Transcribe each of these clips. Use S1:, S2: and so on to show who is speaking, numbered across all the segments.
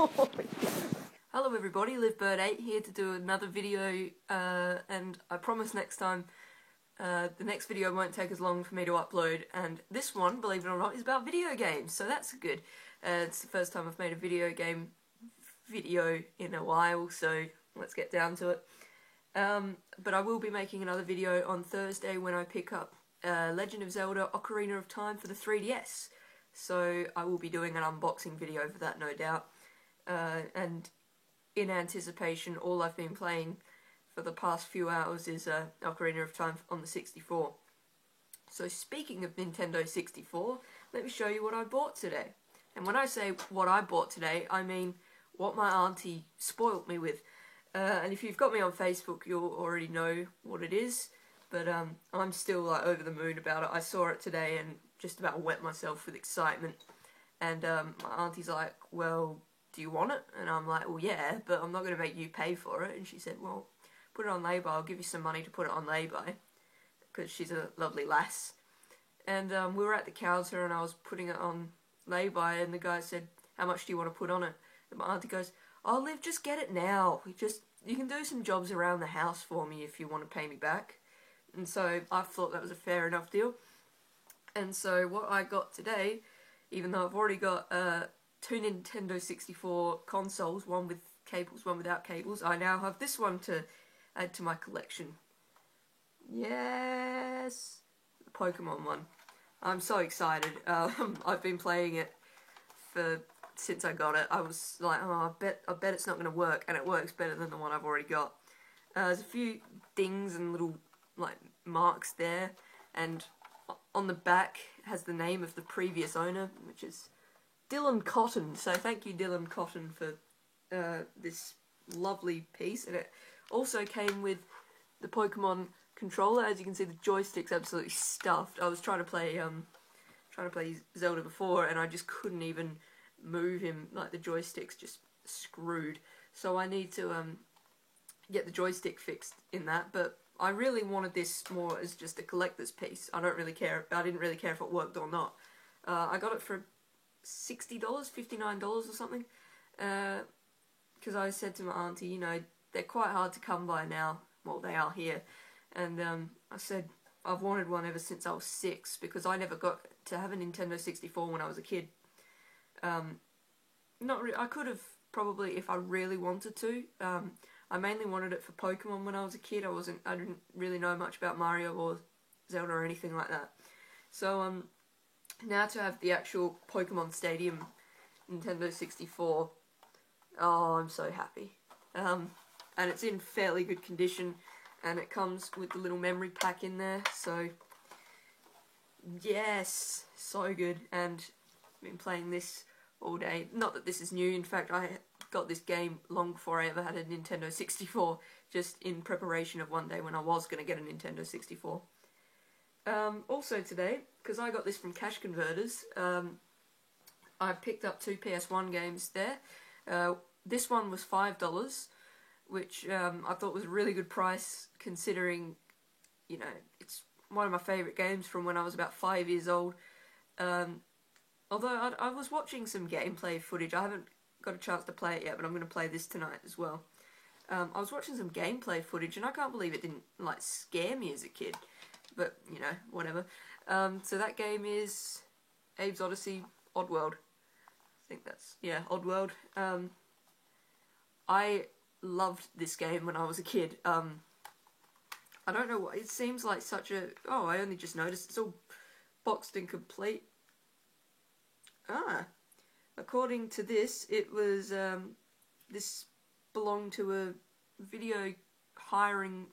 S1: Hello everybody, LiveBird8 here to do another video, and I promise next time the next video won't take as long for me to upload, and this one, believe it or not, is about video games, so that's good. It's the first time I've made a video game video in a while, so let's get down to it. But I will be making another video on Thursday when I pick up Legend of Zelda Ocarina of Time for the 3DS. So I will be doing an unboxing video for that, no doubt. And in anticipation, all I've been playing for the past few hours is Ocarina of Time on the 64. So speaking of Nintendo 64, let me show you what I bought today. And when I say what I bought today, I mean what my auntie spoilt me with. And if you've got me on Facebook, you'll already know what it is. But I'm still like over the moon about it. I saw it today and just about wet myself with excitement. And my auntie's like, well, do you want it? And I'm like, well, yeah, but I'm not going to make you pay for it. And she said, well, put it on lay-by. I'll give you some money to put it on lay-by. Because she's a lovely lass. And we were at the counter and I was putting it on lay-by. And the guy said, how much do you want to put on it? And my auntie goes, oh, Liv, just get it now. You can do some jobs around the house for me if you want to pay me back. And so I thought that was a fair enough deal. And so what I got today, even though I've already got two Nintendo 64 consoles, one with cables, one without cables, I now have this one to add to my collection. Yes! The Pokemon one. I'm so excited. I've been playing it since I got it. I was like, oh, I bet it's not going to work, and it works better than the one I've already got. There's a few dings and little like marks there, and on the back has the name of the previous owner, which is Dylan Cotton. So thank you, Dylan Cotton, for this lovely piece. And it also came with the Pokemon controller. As you can see, the joystick's absolutely stuffed. I was trying to play Zelda before, and I just couldn't even move him. Like, the joystick's just screwed. So I need to get the joystick fixed in that. But I really wanted this more as just a collector's piece. I didn't really care if it worked or not. I got it for $60, $59 or something. Because I said to my auntie, you know, they're quite hard to come by now. Well, they are here. And I said, I've wanted one ever since I was 6, because I never got to have a Nintendo 64 when I was a kid. I could have probably, if I really wanted to. I mainly wanted it for Pokemon when I was a kid. I didn't really know much about Mario or Zelda or anything like that. So now to have the actual Pokemon Stadium Nintendo 64, oh, I'm so happy. And it's in fairly good condition, and it comes with the little memory pack in there, so yes, so good. And I've been playing this all day. Not that this is new, in fact I got this game long before I ever had a Nintendo 64, just in preparation of one day when I was going to get a Nintendo 64. Also today, because I got this from Cash Converters, I picked up 2 PS1 games there. This one was $5, which I thought was a really good price, considering, you know, it's one of my favourite games from when I was about 5 years old. Although I was watching some gameplay footage. I haven't got a chance to play it yet, but I'm going to play this tonight as well. I was watching some gameplay footage, and I can't believe it didn't, like, scare me as a kid. But, you know, whatever. So that game is Abe's Odyssey Oddworld. I think that's, yeah, Oddworld. I loved this game when I was a kid. I don't know, it seems like such a... Oh, I only just noticed it's all boxed and complete. According to this, it was, this belonged to a video hiring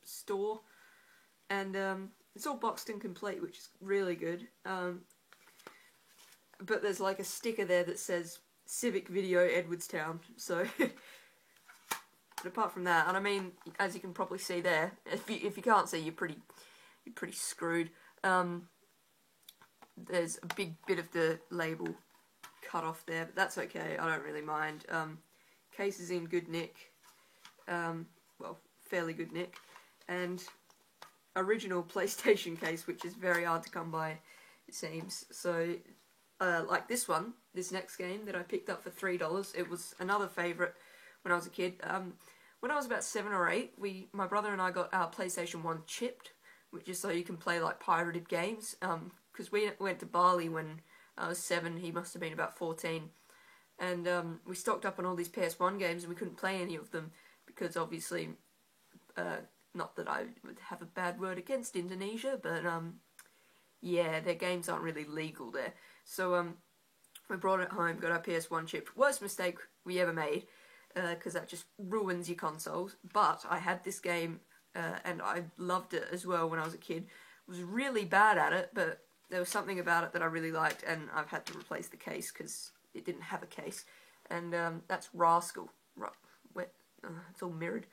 S1: store, and it's all boxed and complete, which is really good. But there's like a sticker there that says Civic Video Edwardstown, so... But apart from that, and I mean, as you can probably see there, if you can't see, you're pretty screwed. There's a big bit of the label cut off there, but that's okay. I don't really mind. Case is in good nick. Well, fairly good nick. And original PlayStation case, which is very hard to come by, it seems. So like this one, this next game that I picked up for $3. It was another favourite when I was a kid. When I was about 7 or 8, my brother and I got our PlayStation 1 chipped, which is so you can play like pirated games. Because we went to Bali when I was 7, he must have been about 14. And we stocked up on all these PS1 games and we couldn't play any of them because obviously, not that I would have a bad word against Indonesia, but yeah, their games aren't really legal there. So we brought it home, got our PS1 chipped. Worst mistake we ever made, because that just ruins your consoles. But I had this game, and I loved it as well when I was a kid. Was really bad at it, but there was something about it that I really liked, and I've had to replace the case because it didn't have a case. And that's Rascal. It's all mirrored.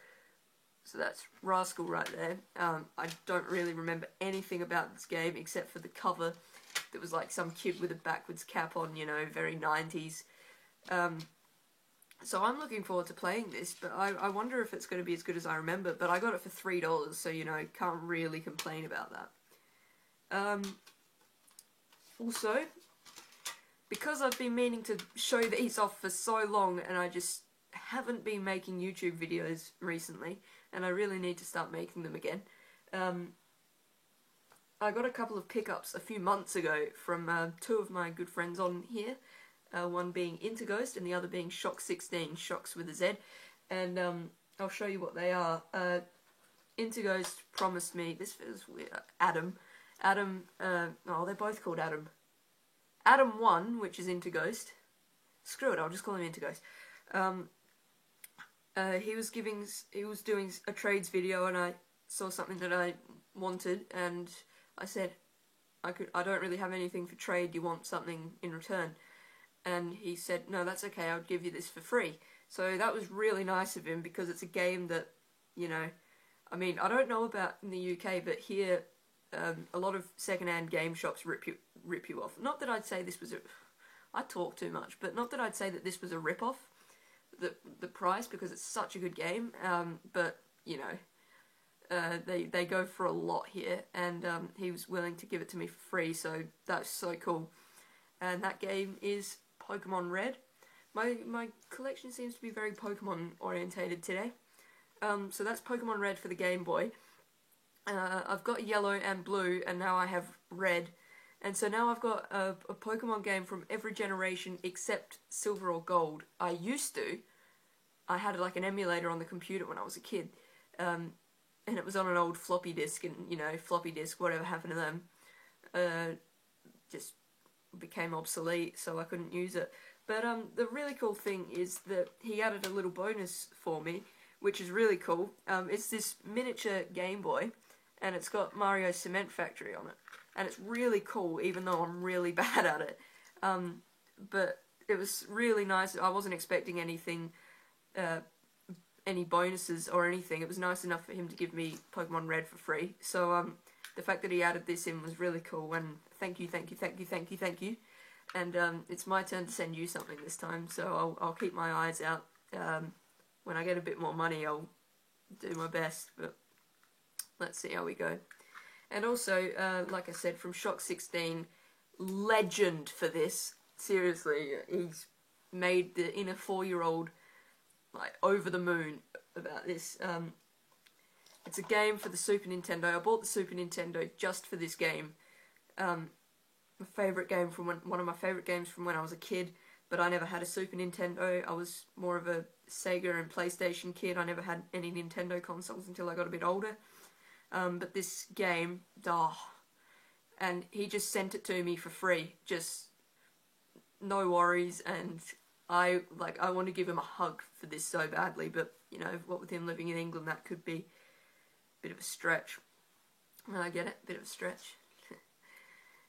S1: So that's Rascal right there. I don't really remember anything about this game except for the cover. That was like some kid with a backwards cap on, you know, very 90s. So I'm looking forward to playing this, but I wonder if it's going to be as good as I remember. But I got it for $3, so, you know, can't really complain about that. Also, because I've been meaning to show these off for so long, and I just haven't been making YouTube videos recently, and I really need to start making them again. I got a couple of pickups a few months ago from two of my good friends on here. One being Interghost and the other being Shock16, Shocks with a Z. And I'll show you what they are. Interghost promised me, this is weird, Adam, oh, they're both called Adam. Adam1, which is Interghost. Screw it, I'll just call him Interghost. He was doing a trades video, and I saw something that I wanted, and I said, I don't really have anything for trade, do you want something in return? And he said, no, that's okay, I'll give you this for free. So that was really nice of him, because it's a game that, you know, I mean, I don't know about in the UK, but here, a lot of second-hand game shops rip you off. Not that I'd say this was I talk too much, but not that I'd say that this was a rip-off, the price, because it's such a good game, but, you know, they go for a lot here, and he was willing to give it to me for free, so that's so cool. And that game is Pokemon Red. My collection seems to be very Pokemon orientated today. So that's Pokemon Red for the Game Boy. I've got Yellow and Blue, and now I have Red. And so now I've got a Pokemon game from every generation except Silver or Gold. I had like an emulator on the computer when I was a kid. And it was on an old floppy disk, and, you know, floppy disk, whatever happened to them, just became obsolete, so I couldn't use it. But the really cool thing is that he added a little bonus for me, which is really cool. It's this miniature Game Boy, and it's got Mario Cement Factory on it. And it's really cool, even though I'm really bad at it. But it was really nice. I wasn't expecting anything, any bonuses or anything. It was nice enough for him to give me Pokemon Red for free. So the fact that he added this in was really cool, and thank you. And it's my turn to send you something this time, so I'll keep my eyes out. When I get a bit more money, I'll do my best, but let's see how we go. And also, like I said, from Shock16, legend for this. Seriously, he's made the inner 4-year-old like over the moon about this. It's a game for the Super Nintendo. I bought the Super Nintendo just for this game. My favourite game from one of my favourite games from when I was a kid, but I never had a Super Nintendo. I was more of a Sega and PlayStation kid. I never had any Nintendo consoles until I got a bit older. But this game, and he just sent it to me for free, just no worries, and I want to give him a hug for this so badly, but, you know, what with him living in England, that could be a bit of a stretch. I get it, a bit of a stretch.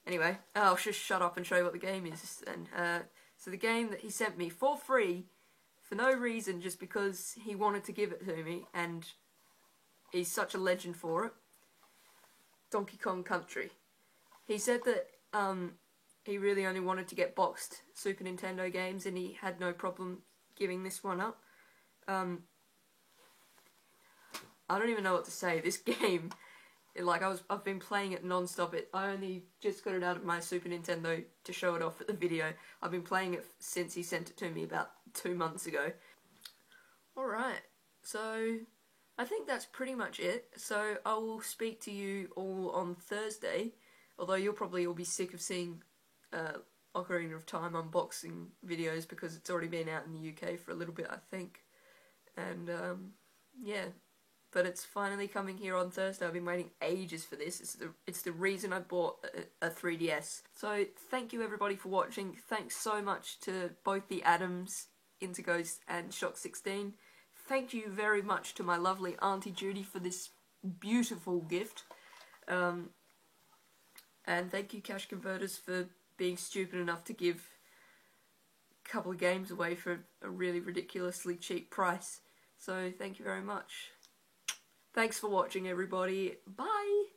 S1: Anyway, I'll just shut up and show you what the game is. And so the game that he sent me for free, for no reason, just because he wanted to give it to me, and he's such a legend for it, Donkey Kong Country. He said that he really only wanted to get boxed Super Nintendo games, and he had no problem giving this one up. I don't even know what to say. This game Like, I've been playing it non-stop. I only just got it out of my Super Nintendo to show it off at the video. I've been playing it since he sent it to me about 2 months ago. Alright, so I think that's pretty much it. So I will speak to you all on Thursday, although you'll probably all be sick of seeing Ocarina of Time unboxing videos because it's already been out in the UK for a little bit, I think. And yeah, but it's finally coming here on Thursday. I've been waiting ages for this. It's the reason I bought a 3DS. So thank you everybody for watching. Thanks so much to both the Adams, Interghost and Shock 16. Thank you very much to my lovely Auntie Judy for this beautiful gift. And thank you Cash Converters for being stupid enough to give a couple of games away for a really ridiculously cheap price. So thank you very much. Thanks for watching everybody. Bye!